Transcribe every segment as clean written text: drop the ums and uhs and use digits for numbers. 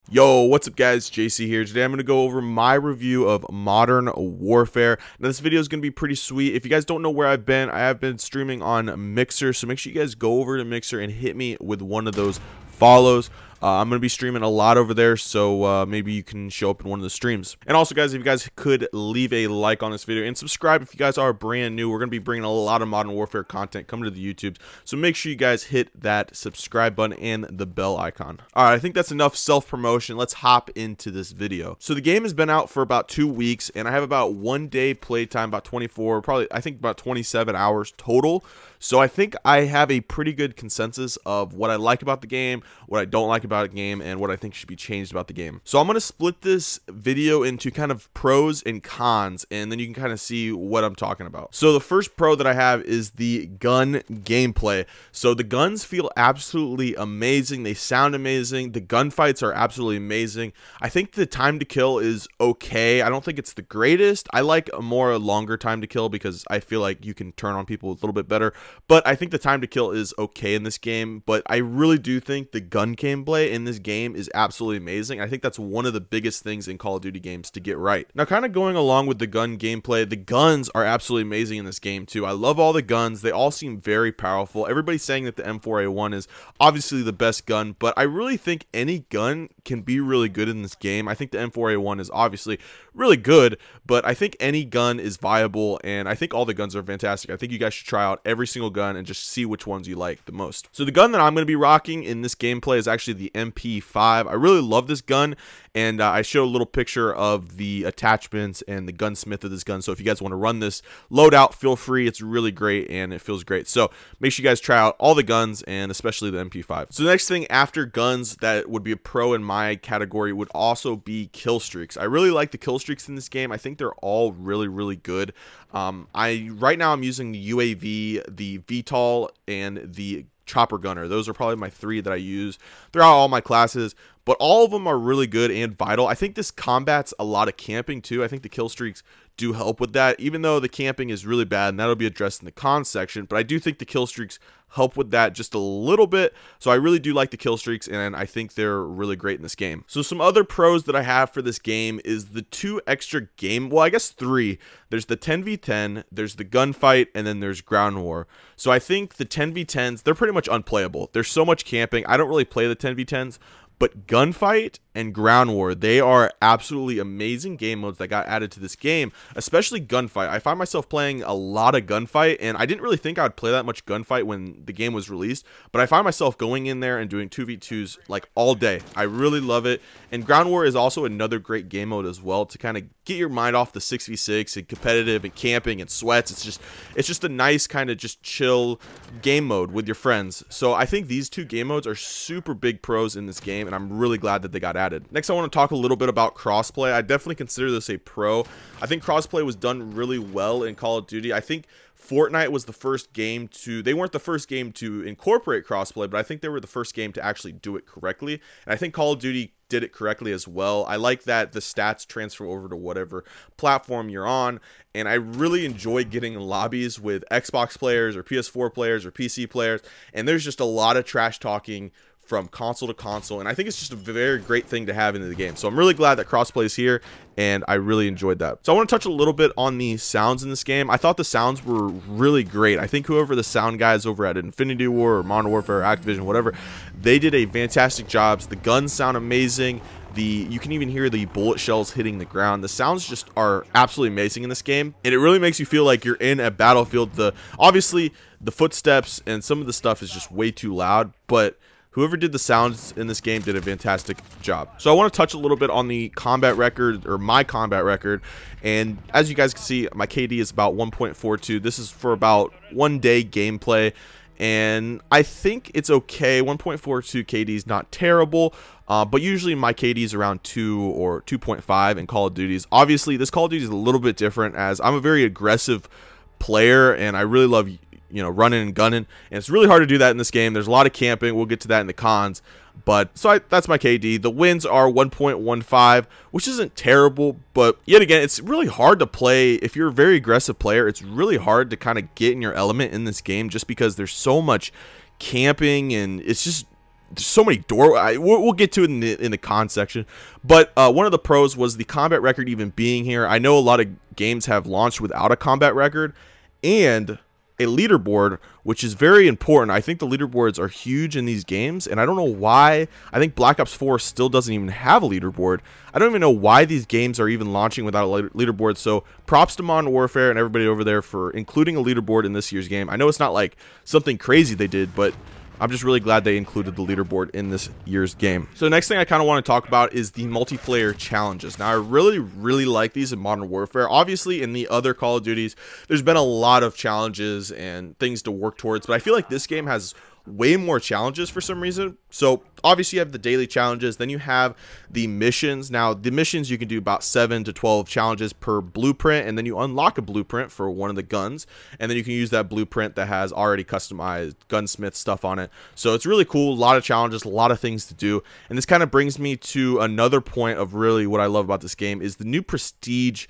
Yo, what's up guys, JC here. Today I'm going to go over my review of Modern Warfare. Now this video is going to be pretty sweet. If you guys don't know where I've been, I have been streaming on Mixer, so make sure you guys go over to Mixer and hit me with one of those follows. I'm going to be streaming a lot over there, so maybe you can show up in one of the streams. And also, guys, if you guys could leave a like on this video and subscribe if you guys are brand new. We're going to be bringing a lot of Modern Warfare content coming to the YouTubes, so make sure you guys hit that subscribe button and the bell icon. All right, I think that's enough self-promotion. Let's hop into this video. So the game has been out for about 2 weeks, and I have about 1 day playtime, about 24, probably I think about 27 hours total. So I think I have a pretty good consensus of what I like about the game, what I don't like about the game, and what I think should be changed about the game. So I'm going to split this video into kind of pros and cons, and then you can kind of see what I'm talking about. So the first pro that I have is the gun gameplay. So the guns feel absolutely amazing. They sound amazing. The gunfights are absolutely amazing. I think the time to kill is okay. I don't think it's the greatest. I like a more longer time to kill because I feel like you can turn on people a little bit better. But I think the time to kill is okay in this game. But I really do think the gun gameplay in this game is absolutely amazing. I think that's one of the biggest things in Call of Duty games to get right. Now, kind of going along with the gun gameplay, the guns are absolutely amazing in this game too. I love all the guns. They all seem very powerful. Everybody's saying that the M4A1 is obviously the best gun, but I really think any gun can be really good in this game. I think the M4A1 is obviously really good, but I think any gun is viable, and I think all the guns are fantastic. I think you guys should try out every single gun and just see which ones you like the most. So the gun that I'm going to be rocking in this gameplay is actually the MP5. I really love this gun, and I showed a little picture of the attachments and the gunsmith of this gun. So if you guys want to run this loadout, feel free. It's really great and it feels great. So make sure you guys try out all the guns, and especially the MP5. So the next thing after guns that would be a pro in my category would also be kill streaks. I really like the kill streaks in this game. I think they're all really good. Right now I'm using the UAV, the VTOL, and the chopper gunner. Those are probably my 3 that I use throughout all my classes, but all of them are really good and vital. I think this combats a lot of camping too. I think the kill streaks do help with that, even though the camping is really bad, and that'll be addressed in the cons section. But I do think the kill streaks help with that just a little bit. So I really do like the kill streaks, and I think they're really great in this game. So some other pros that I have for this game is the 2 extra well, I guess 3. There's the 10v10, there's the gunfight, and then there's ground war. So I think the 10v10s, they're pretty much unplayable. There's so much camping. I don't really play the 10v10s, but gunfight and ground war, they are absolutely amazing game modes that got added to this game, especially gunfight. I find myself playing a lot of gunfight, and I didn't really think I would play that much gunfight when the game was released, but I find myself going in there and doing 2v2s like all day. I really love it. And ground war is also another great game mode as well to kind of get your mind off the 6v6 and competitive and camping and sweats. It's just a nice kind of just chill game mode with your friends. So I think these 2 game modes are super big pros in this game, and I'm really glad that they got added. Next, I want to talk a little bit about crossplay. I definitely consider this a pro. I think crossplay was done really well in Call of Duty. I think Fortnite was the first game to, they weren't the first game to incorporate crossplay, but I think they were the first game to actually do it correctly. And I think Call of Duty did it correctly as well. I like that the stats transfer over to whatever platform you're on, and I really enjoy getting in lobbies with Xbox players or PS4 players or PC players, and there's just a lot of trash talking from console to console, and I think it's just a very great thing to have into the game. So I'm really glad that crossplay is here, and I really enjoyed that. So I want to touch a little bit on the sounds in this game. I thought the sounds were really great. I think whoever the sound guys over at Infinity War or Modern Warfare or Activision, whatever, they did a fantastic job. The guns sound amazing. You can even hear the bullet shells hitting the ground. The sounds just are absolutely amazing in this game, and it really makes you feel like you're in a battlefield. Obviously the footsteps and some of the stuff is just way too loud, but whoever did the sounds in this game did a fantastic job. So I want to touch a little bit on the combat record, or my combat record. And as you guys can see, my KD is about 1.42. This is for about 1 day gameplay, and I think it's okay. 1.42 KD is not terrible, but usually my KD is around 2 or 2.5 in Call of Duties. Obviously, this Call of Duty is a little bit different, as I'm a very aggressive player, and I really love, you know, running and gunning, and it's really hard to do that in this game. There's a lot of camping. We'll get to that in the cons, but that's my KD. The wins are 1.15, which isn't terrible, but yet again, it's really hard to play. If you're a very aggressive player, it's really hard to kind of get in your element in this game, just because there's so much camping, and it's just there's so many we'll get to it in the con section. But one of the pros was the combat record even being here. I know a lot of games have launched without a combat record and a leaderboard, which is very important. I think the leaderboards are huge in these games, and I don't know why. I think Black Ops 4 still doesn't even have a leaderboard. I don't even know why these games are even launching without a leaderboard. So props to Modern Warfare and everybody over there for including a leaderboard in this year's game. I know it's not like something crazy they did, but I'm just really glad they included the leaderboard in this year's game. So the next thing I kind of want to talk about is the multiplayer challenges. Now, I really like these in Modern Warfare. Obviously, in the other Call of Duties, there's been a lot of challenges and things to work towards, but I feel like this game has way more challenges for some reason. So obviously you have the daily challenges, then you have the missions. Now the missions, you can do about 7 to 12 challenges per blueprint, and then you unlock a blueprint for one of the guns, and then you can use that blueprint that has already customized Gunsmith stuff on it. So it's really cool. A lot of challenges, a lot of things to do. And this kind of brings me to another point of really what I love about this game is the new prestige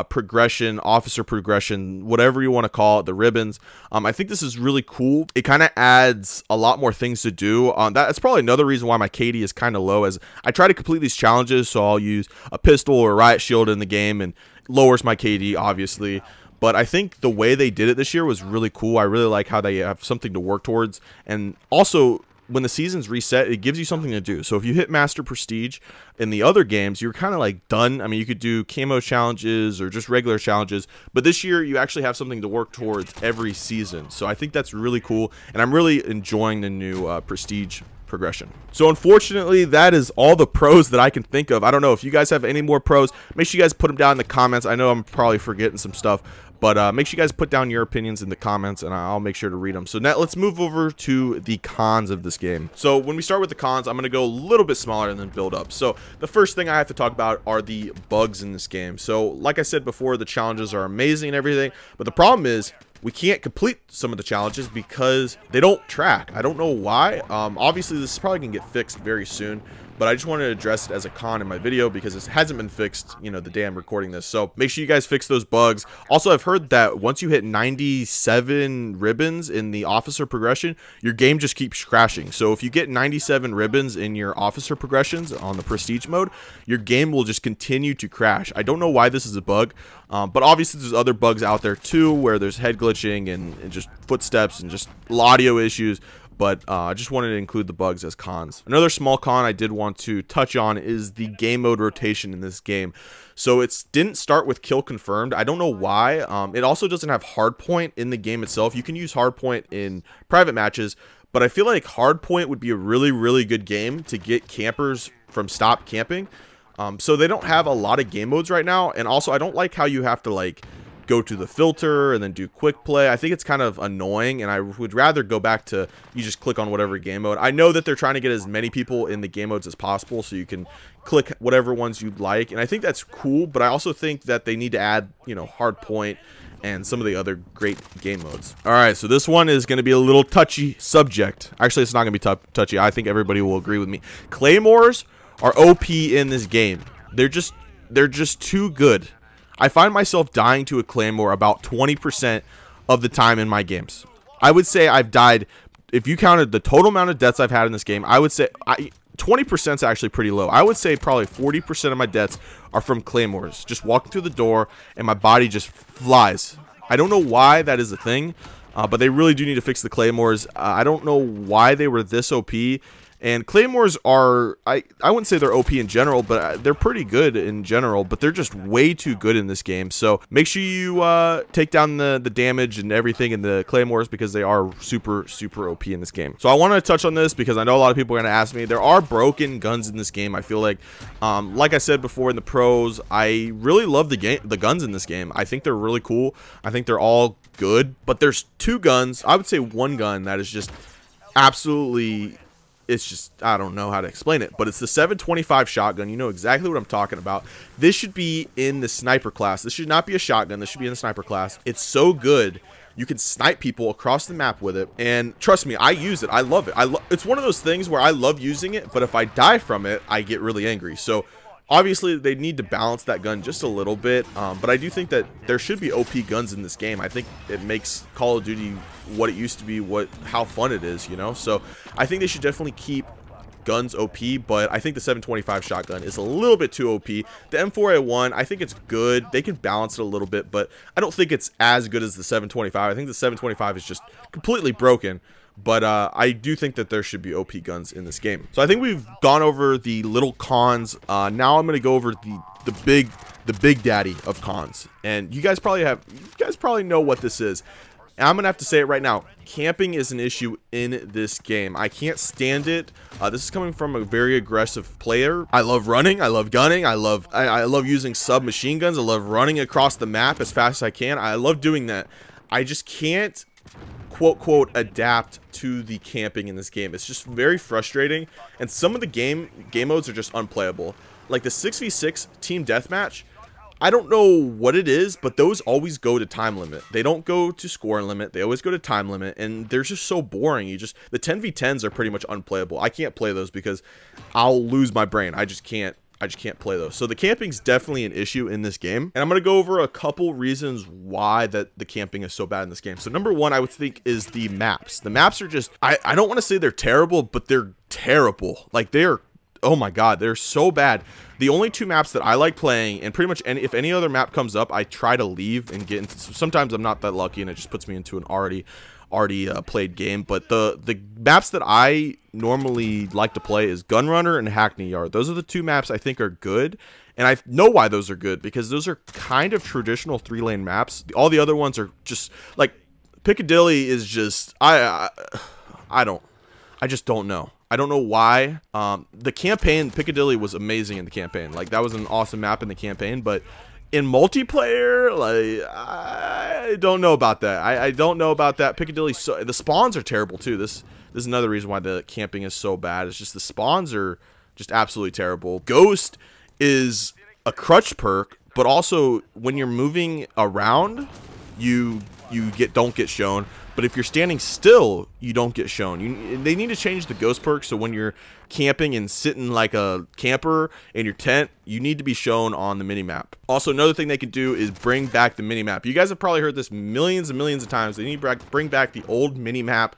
progression, officer progression, whatever you want to call it, the ribbons. I think this is really cool. It kind of adds a lot more things to do. That's probably another reason why my KD is kind of low, as I try to complete these challenges, so I'll use a pistol or a riot shield in the game, and lowers my KD, obviously. But I think the way they did it this year was really cool. I really like how they have something to work towards, and also when the seasons reset, it gives you something to do. So if you hit Master Prestige in the other games, you're kind of like done. I mean, you could do camo challenges or just regular challenges, but this year you actually have something to work towards every season. So I think that's really cool, and I'm really enjoying the new Prestige progression. So unfortunately, that is all the pros that I can think of. I don't know if you guys have any more pros. Make sure you guys put them down in the comments. I know I'm probably forgetting some stuff, but make sure you guys put down your opinions in the comments, and I'll make sure to read them. So now let's move over to the cons of this game. So when we start with the cons, I'm going to go a little bit smaller and then build up. So the first thing I have to talk about are the bugs in this game. So like I said before, the challenges are amazing and everything, but the problem is we can't complete some of the challenges because they don't track. I don't know why. Obviously, this is probably going to get fixed very soon, but I just wanted to address it as a con in my video because it hasn't been fixed, you know, the day I'm recording this. So make sure you guys fix those bugs. Also, I've heard that once you hit 97 ribbons in the officer progression, your game just keeps crashing. So if you get 97 ribbons in your officer progressions on the prestige mode, your game will just continue to crash. I don't know why this is a bug, but obviously there's other bugs out there too, where there's head glitching and just footsteps and just audio issues. But I just wanted to include the bugs as cons. Another small con I did want to touch on is the game mode rotation in this game. So it didn't start with kill confirmed. I don't know why. It also doesn't have hardpoint in the game itself. You can use hardpoint in private matches, but I feel like hardpoint would be a really good game to get campers from stop camping. So they don't have a lot of game modes right now, and also I don't like how you have to like go to the filter and then do quick play. I think it's kind of annoying, and I would rather go back to you just click on whatever game mode. I know that they're trying to get as many people in the game modes as possible, so you can click whatever ones you'd like, and I think that's cool, but I also think that they need to add, you know, hard point and some of the other great game modes. All right, so this one is going to be a little touchy subject. Actually, it's not going to be touchy. I think everybody will agree with me. Claymores are OP in this game. They're just too good. I find myself dying to a claymore about 20% of the time in my games. I would say I've died, if you counted the total amount of deaths I've had in this game, I would say 20% is actually pretty low. I would say probably 40% of my deaths are from claymores. Just walking through the door and my body just flies. I don't know why that is a thing, but they really do need to fix the claymores. I don't know why they were this OP. And claymores are, I wouldn't say they're OP in general, but they're pretty good in general, but they're just way too good in this game. So make sure you take down the damage and everything in the claymores, because they are super OP in this game. So I want to touch on this because I know a lot of people are going to ask me. There are broken guns in this game. I feel like I said before in the pros, I really love the guns in this game. I think they're really cool. I think they're all good, but there's two guns. I would say one gun that is just absolutely, it's just, I don't know how to explain it, but it's the 725 shotgun. You know exactly what I'm talking about. This should be in the sniper class. This should not be a shotgun. This should be in the sniper class. It's so good. You can snipe people across the map with it, and trust me, I use it. I love it. It's one of those things where I love using it, but if I die from it, I get really angry. So obviously they need to balance that gun just a little bit, but I do think that there should be OP guns in this game. I think it makes Call of Duty what it used to be, how fun it is, you know. So I think they should definitely keep guns OP, but I think the 725 shotgun is a little bit too OP. The M4A1, I think it's good. They can balance it a little bit, but I don't think it's as good as the 725. I think the 725 is just completely broken. But I do think that there should be OP guns in this game. So I think we've gone over the little cons. Now I'm going to go over the big daddy of cons. And you guys probably know what this is. And I'm going to have to say it right now. Camping is an issue in this game. I can't stand it. This is coming from a very aggressive player. I love running. I love gunning. I love using submachine guns. I love running across the map as fast as I can. I love doing that. I just can't quote adapt to the camping in this game. It's just very frustrating, and some of the game modes are just unplayable. Like the 6v6 team deathmatch, I don't know what it is, but those always go to time limit. They don't go to score limit. They always go to time limit, and they're just so boring. The 10v10s are pretty much unplayable. I can't play those because I'll lose my brain. I just can't play those. So the camping's definitely an issue in this game. And I'm going to go over a couple reasons why that the camping is so bad in this game. So number one, I would think, is the maps. The maps are just, I don't want to say they're terrible, but they're terrible. Like they're, oh my God, they're so bad. The only two maps that I like playing, and pretty much if any other map comes up, I try to leave and get into, sometimes I'm not that lucky and it just puts me into an already played game. But the maps that I normally like to play is Gunrunner and Hackney Yard. Those are the two maps I think are good, and I know why those are good, because those are kind of traditional 3-lane maps. All the other ones are just like Piccadilly is just I just don't know. I don't know why. The campaign, Piccadilly was amazing in the campaign. Like that was an awesome map in the campaign, but in multiplayer, like, I don't know about that. I don't know about that. Piccadilly, the spawns are terrible too. This is another reason why the camping is so bad. It's just the spawns are just absolutely terrible. Ghost is a crutch perk, but also when you're moving around, you don't get shown. But if you're standing still, you don't get shown. They need to change the ghost perk so when you're camping and sitting like a camper in your tent, you need to be shown on the minimap. Also, another thing they could do is bring back the minimap. You guys have probably heard this millions and millions of times. They need to bring back the old minimap.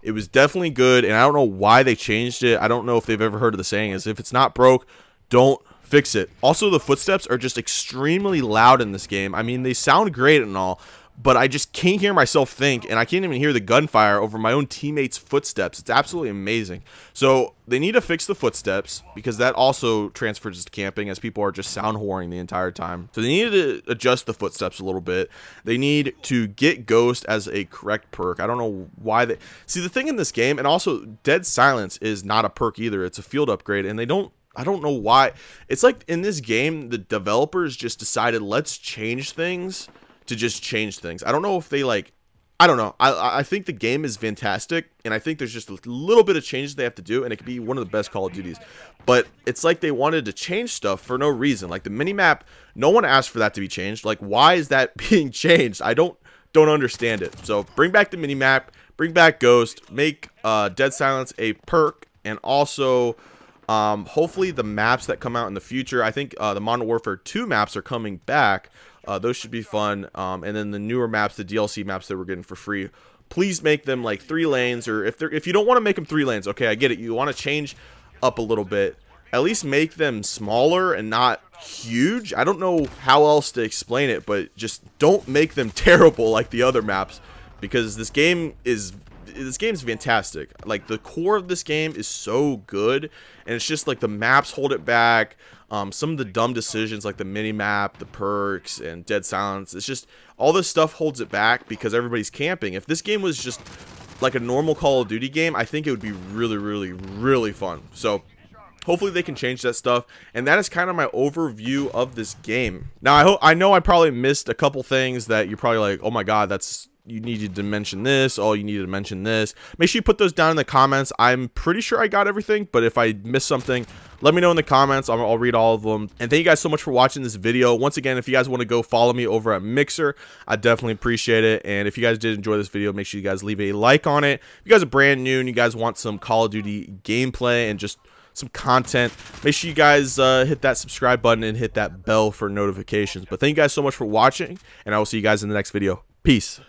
It was definitely good, and I don't know why they changed it. I don't know if they've ever heard of the saying is, if it's not broke, don't fix it. Also, the footsteps are just extremely loud in this game. I mean, they sound great and all, but I just can't hear myself think, and I can't even hear the gunfire over my own teammates' footsteps. It's absolutely amazing. So they need to fix the footsteps, because that also transfers to camping, as people are just sound whoring the entire time. So they need to adjust the footsteps a little bit. They need to get Ghost as a correct perk. I don't know why they... See, the thing in this game, and also Dead Silence is not a perk either. It's a field upgrade, and they don't... I don't know why. It's like in this game, the developers just decided, let's change things to just change things. I don't know if they like, I don't know. I think the game is fantastic, and I think there's just a little bit of changes they have to do, and it could be one of the best Call of Duties. But it's like they wanted to change stuff for no reason. Like the minimap, no one asked for that to be changed. Like, why is that being changed? I don't understand it. So bring back the minimap, bring back Ghost, make Dead Silence a perk, and also hopefully the maps that come out in the future. I think the Modern Warfare 2 maps are coming back. Those should be fun. And then the newer maps, the DLC maps that we're getting for free, please make them like 3 lanes, or if you don't want to make them 3 lanes, okay, I get it. You want to change up a little bit. At least make them smaller and not huge. I don't know how else to explain it, but just don't make them terrible like the other maps, because this game's fantastic. Like the core of this game is so good, and it's just like the maps hold it back. Some of the dumb decisions like the mini-map, the perks, and Dead Silence, it's just all this stuff holds it back because everybody's camping. If this game was just like a normal Call of Duty game, I think it would be really, really, really fun. So hopefully they can change that stuff, and that is kind of my overview of this game. Now I know I probably missed a couple things that you're probably like, oh my god, you needed to mention this, oh, you needed to mention this. Make sure you put those down in the comments. I'm pretty sure I got everything, but if I missed something, let me know in the comments. I'll read all of them. And thank you guys so much for watching this video. Once again, if you guys want to go follow me over at Mixer, I definitely appreciate it. And if you guys did enjoy this video, make sure you guys leave a like on it. If you guys are brand new and you guys want some Call of Duty gameplay and just some content, make sure you guys hit that subscribe button and hit that bell for notifications. But thank you guys so much for watching, and I will see you guys in the next video. Peace.